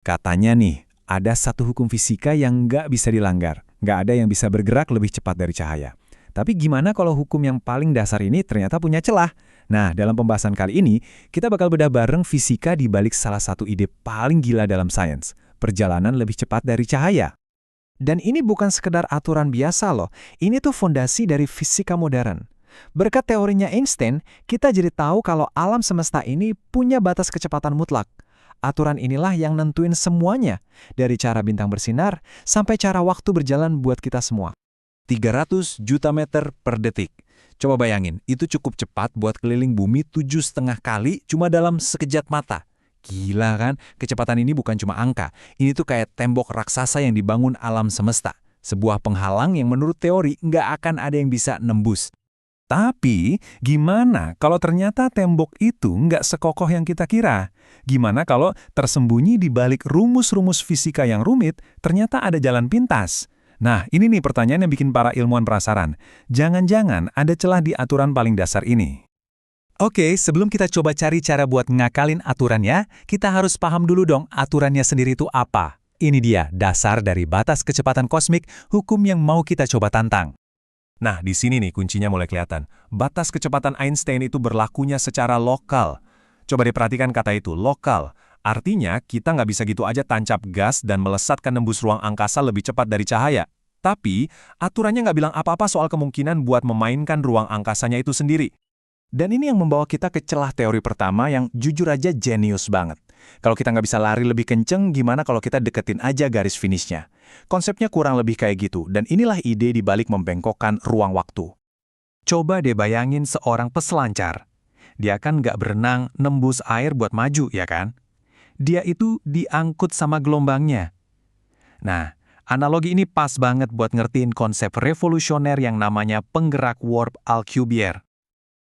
Katanya nih, ada satu hukum fisika yang nggak bisa dilanggar. Nggak ada yang bisa bergerak lebih cepat dari cahaya. Tapi gimana kalau hukum yang paling dasar ini ternyata punya celah? Nah, dalam pembahasan kali ini, kita bakal bedah bareng fisika di balik salah satu ide paling gila dalam sains. Perjalanan lebih cepat dari cahaya. Dan ini bukan sekedar aturan biasa loh, ini tuh fondasi dari fisika modern. Berkat teorinya Einstein, kita jadi tahu kalau alam semesta ini punya batas kecepatan mutlak. Aturan inilah yang nentuin semuanya, dari cara bintang bersinar sampai cara waktu berjalan buat kita semua. 300 juta meter per detik. Coba bayangin, itu cukup cepat buat keliling bumi 7,5 kali cuma dalam sekejap mata. Gila kan? Kecepatan ini bukan cuma angka. Ini tuh kayak tembok raksasa yang dibangun alam semesta. Sebuah penghalang yang menurut teori nggak akan ada yang bisa nembus. Tapi, gimana kalau ternyata tembok itu nggak sekokoh yang kita kira? Gimana kalau tersembunyi di balik rumus-rumus fisika yang rumit, ternyata ada jalan pintas? Nah, ini nih pertanyaan yang bikin para ilmuwan penasaran. Jangan-jangan ada celah di aturan paling dasar ini. Oke, sebelum kita coba cari cara buat ngakalin aturannya, kita harus paham dulu dong aturannya sendiri itu apa. Ini dia, dasar dari batas kecepatan kosmik, hukum yang mau kita coba tantang. Nah, di sini nih kuncinya mulai kelihatan. Batas kecepatan Einstein itu berlakunya secara lokal. Coba diperhatikan kata itu, lokal. Artinya, kita nggak bisa gitu aja tancap gas dan melesatkan nembus ruang angkasa lebih cepat dari cahaya. Tapi, aturannya nggak bilang apa-apa soal kemungkinan buat memainkan ruang angkasanya itu sendiri. Dan ini yang membawa kita ke celah teori pertama yang jujur aja jenius banget. Kalau kita nggak bisa lari lebih kenceng, gimana kalau kita deketin aja garis finishnya? Konsepnya kurang lebih kayak gitu, dan inilah ide di balik membengkokkan ruang waktu. Coba deh bayangin seorang peselancar. Dia kan nggak berenang nembus air buat maju, ya kan? Dia itu diangkut sama gelombangnya. Nah, analogi ini pas banget buat ngertiin konsep revolusioner yang namanya penggerak warp Alcubierre.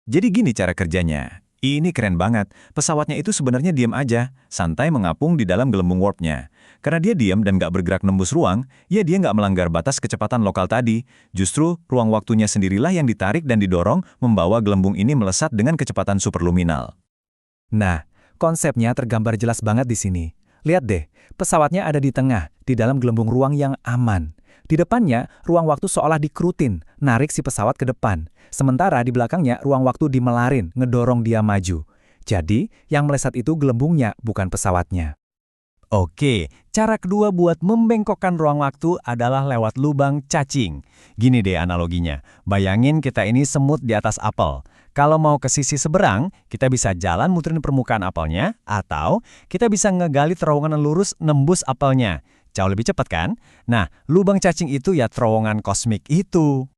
Jadi gini cara kerjanya. Ini keren banget. Pesawatnya itu sebenarnya diam aja, santai mengapung di dalam gelembung warpnya. Karena dia diam dan nggak bergerak nembus ruang, ya dia nggak melanggar batas kecepatan lokal tadi. Justru ruang waktunya sendirilah yang ditarik dan didorong membawa gelembung ini melesat dengan kecepatan superluminal. Nah, konsepnya tergambar jelas banget di sini. Lihat deh, pesawatnya ada di tengah, di dalam gelembung ruang yang aman. Di depannya, ruang waktu seolah dikerutin, narik si pesawat ke depan. Sementara di belakangnya, ruang waktu dimelarin, ngedorong dia maju. Jadi, yang melesat itu gelembungnya, bukan pesawatnya. Oke, cara kedua buat membengkokkan ruang waktu adalah lewat lubang cacing. Gini deh analoginya, bayangin kita ini semut di atas apel. Kalau mau ke sisi seberang, kita bisa jalan muterin permukaan apelnya, atau kita bisa ngegali terowongan lurus nembus apelnya. Jauh lebih cepat kan? Nah, lubang cacing itu ya terowongan kosmik itu.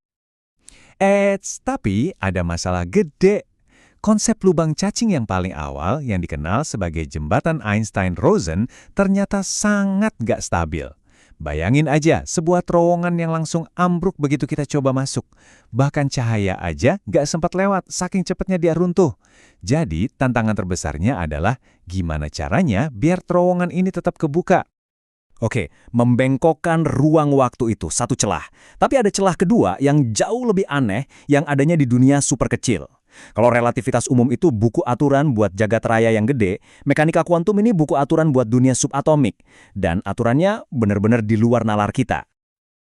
Tapi ada masalah gede. Konsep lubang cacing yang paling awal yang dikenal sebagai jembatan Einstein-Rosen ternyata sangat nggak stabil. Bayangin aja sebuah terowongan yang langsung ambruk begitu kita coba masuk. Bahkan cahaya aja nggak sempat lewat, saking cepatnya dia runtuh. Jadi tantangan terbesarnya adalah gimana caranya biar terowongan ini tetap kebuka. Oke, membengkokkan ruang waktu itu satu celah. Tapi ada celah kedua yang jauh lebih aneh yang adanya di dunia super kecil. Kalau relativitas umum itu buku aturan buat jagat raya yang gede, mekanika kuantum ini buku aturan buat dunia subatomik. Dan aturannya benar-benar di luar nalar kita.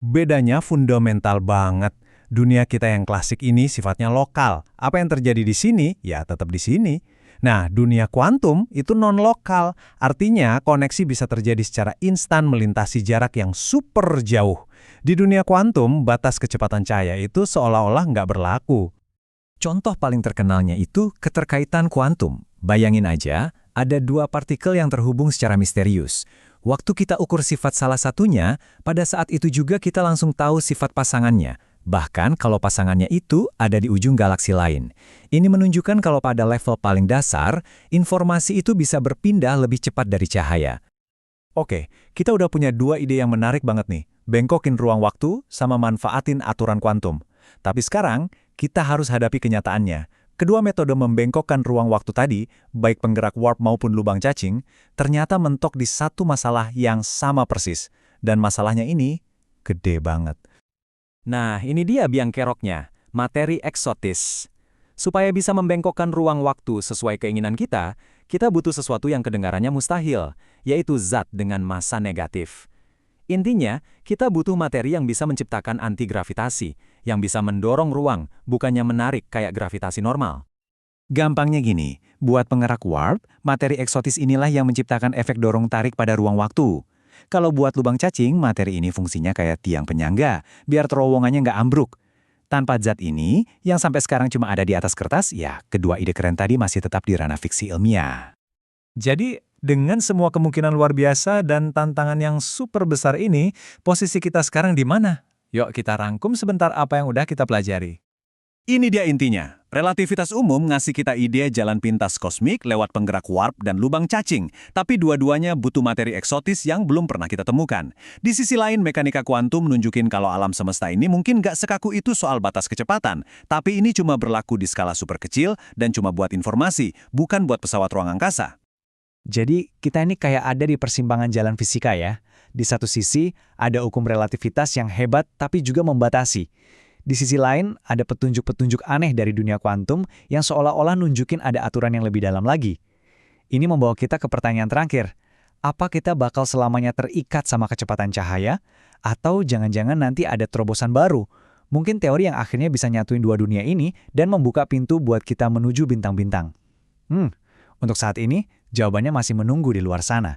Bedanya fundamental banget. Dunia kita yang klasik ini sifatnya lokal. Apa yang terjadi di sini, ya tetap di sini. Nah, dunia kuantum itu non-lokal, artinya koneksi bisa terjadi secara instan melintasi jarak yang super jauh. Di dunia kuantum, batas kecepatan cahaya itu seolah-olah nggak berlaku. Contoh paling terkenalnya itu keterkaitan kuantum. Bayangin aja, ada dua partikel yang terhubung secara misterius. Waktu kita ukur sifat salah satunya, pada saat itu juga kita langsung tahu sifat pasangannya. Bahkan kalau pasangannya itu ada di ujung galaksi lain. Ini menunjukkan kalau pada level paling dasar, informasi itu bisa berpindah lebih cepat dari cahaya. Oke, kita udah punya dua ide yang menarik banget nih. Bengkokin ruang waktu sama manfaatin aturan kuantum. Tapi sekarang, kita harus hadapi kenyataannya. Kedua metode membengkokkan ruang waktu tadi, baik penggerak warp maupun lubang cacing, ternyata mentok di satu masalah yang sama persis. Dan masalahnya ini gede banget. Nah, ini dia biang keroknya, materi eksotis. Supaya bisa membengkokkan ruang waktu sesuai keinginan kita Kita butuh sesuatu yang kedengarannya mustahil, yaitu zat dengan massa negatif. Intinya, kita butuh materi yang bisa menciptakan antigravitasi, yang bisa mendorong ruang, bukannya menarik kayak gravitasi normal. Gampangnya gini, buat penggerak warp, materi eksotis inilah yang menciptakan efek dorong-tarik pada ruang waktu. Kalau buat lubang cacing, materi ini fungsinya kayak tiang penyangga, biar terowongannya nggak ambruk. Tanpa zat ini, yang sampai sekarang cuma ada di atas kertas, ya kedua ide keren tadi masih tetap di ranah fiksi ilmiah. Jadi, dengan semua kemungkinan luar biasa dan tantangan yang super besar ini, posisi kita sekarang di mana? Yuk kita rangkum sebentar apa yang udah kita pelajari. Ini dia intinya. Relativitas umum ngasih kita ide jalan pintas kosmik lewat penggerak warp dan lubang cacing, tapi dua-duanya butuh materi eksotis yang belum pernah kita temukan. Di sisi lain, mekanika kuantum nunjukin kalau alam semesta ini mungkin nggak sekaku itu soal batas kecepatan, tapi ini cuma berlaku di skala super kecil dan cuma buat informasi, bukan buat pesawat ruang angkasa. Jadi, kita ini kayak ada di persimpangan jalan fisika ya. Di satu sisi, ada hukum relativitas yang hebat tapi juga membatasi. Di sisi lain, ada petunjuk-petunjuk aneh dari dunia kuantum yang seolah-olah nunjukin ada aturan yang lebih dalam lagi. Ini membawa kita ke pertanyaan terakhir. Apa kita bakal selamanya terikat sama kecepatan cahaya? Atau jangan-jangan nanti ada terobosan baru? Mungkin teori yang akhirnya bisa nyatuin dua dunia ini dan membuka pintu buat kita menuju bintang-bintang. Untuk saat ini, jawabannya masih menunggu di luar sana.